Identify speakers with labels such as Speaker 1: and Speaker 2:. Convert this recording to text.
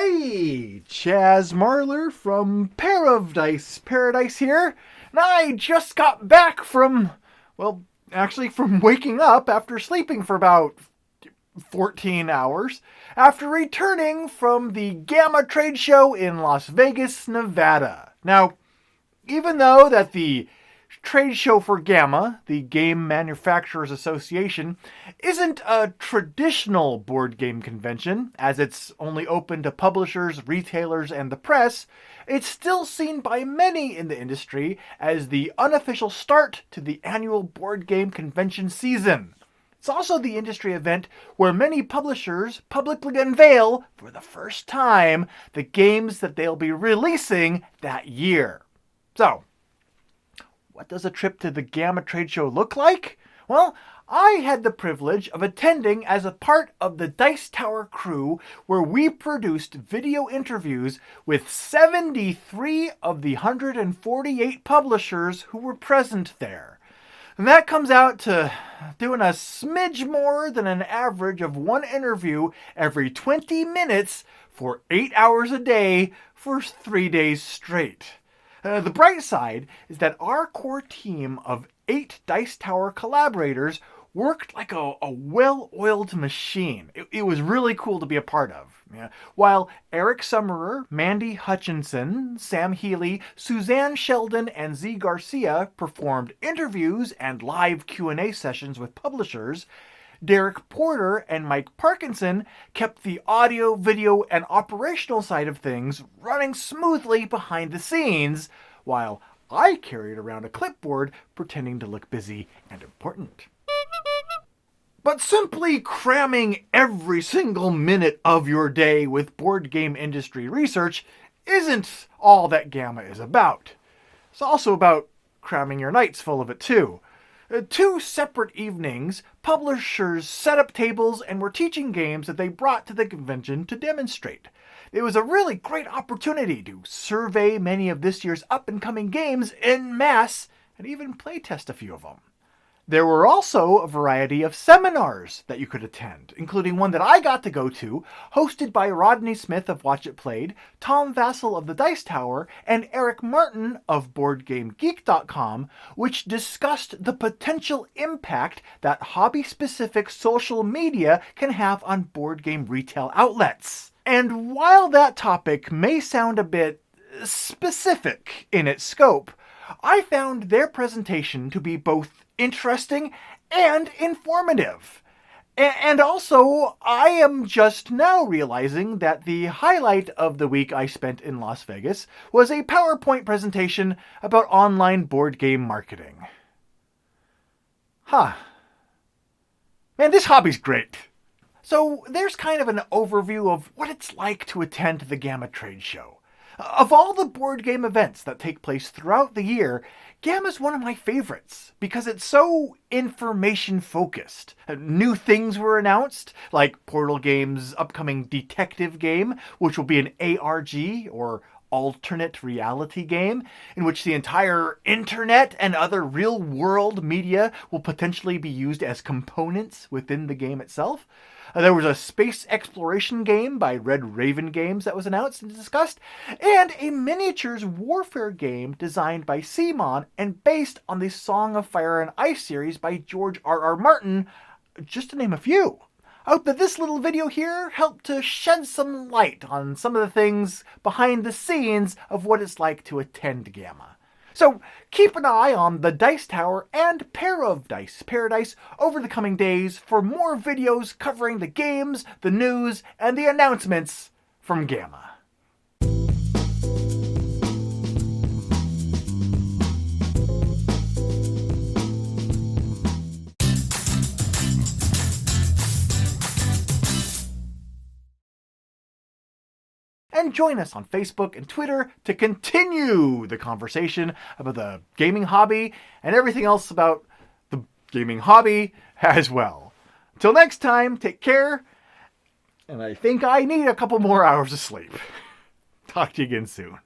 Speaker 1: Hey, Chaz Marler from Pair of Dice Paradise here, and I just got back from waking up after sleeping for about 14 hours, after returning from the GAMA trade show in Las Vegas, Nevada. Now, even though that the trade show for GAMA, the Game Manufacturers Association, isn't a traditional board game convention, as it's only open to publishers, retailers, and the press, it's still seen by many in the industry as the unofficial start to the annual board game convention season. It's also the industry event where many publishers publicly unveil, for the first time, the games that they'll be releasing that year. So, what does a trip to the GAMA trade show look like? Well, I had the privilege of attending as a part of the Dice Tower crew, where we produced video interviews with 73 of the 148 publishers who were present there. And that comes out to doing a smidge more than an average of one interview every 20 minutes for 8 hours a day for 3 days straight. The bright side is that our core team of 8 Dice Tower collaborators worked like a well-oiled machine. It was really cool to be a part of. Yeah. While Eric Summerer, Mandy Hutchinson, Sam Healy, Suzanne Sheldon, and Z Garcia performed interviews and live Q&A sessions with publishers, Derek Porter and Mike Parkinson kept the audio, video, and operational side of things running smoothly behind the scenes, while I carried around a clipboard pretending to look busy and important. But simply cramming every single minute of your day with board game industry research isn't all that GAMA is about. It's also about cramming your nights full of it too. 2 separate evenings, publishers set up tables and were teaching games that they brought to the convention to demonstrate. It was a really great opportunity to survey many of this year's up-and-coming games en masse and even playtest a few of them. There were also a variety of seminars that you could attend, including one that I got to go to, hosted by Rodney Smith of Watch It Played, Tom Vassell of the Dice Tower, and Eric Martin of BoardGameGeek.com, which discussed the potential impact that hobby-specific social media can have on board game retail outlets. And while that topic may sound a bit specific in its scope, I found their presentation to be both interesting and informative. And also, I am just now realizing that the highlight of the week I spent in Las Vegas was a PowerPoint presentation about online board game marketing. Man, this hobby's great. So there's kind of an overview of what it's like to attend the GAMA trade show. Of all the board game events that take place throughout the year, GAMA is one of my favorites because it's so information-focused. New things were announced, like Portal Games' upcoming detective game, which will be an ARG, or alternate reality game, in which the entire internet and other real-world media will potentially be used as components within the game itself. There was a space exploration game by Red Raven Games that was announced and discussed, and a miniatures warfare game designed by Simon and based on the Song of Fire and Ice series by George R.R. Martin, just to name a few. I hope that this little video here helped to shed some light on some of the things behind the scenes of what it's like to attend GAMA. So keep an eye on the Dice Tower and Pair of Dice Paradise over the coming days for more videos covering the games, the news, and the announcements from GAMA. And join us on Facebook and Twitter to continue the conversation about the gaming hobby and everything else about the gaming hobby as well. Until next time, take care, and I think I need a couple more hours of sleep. Talk to you again soon.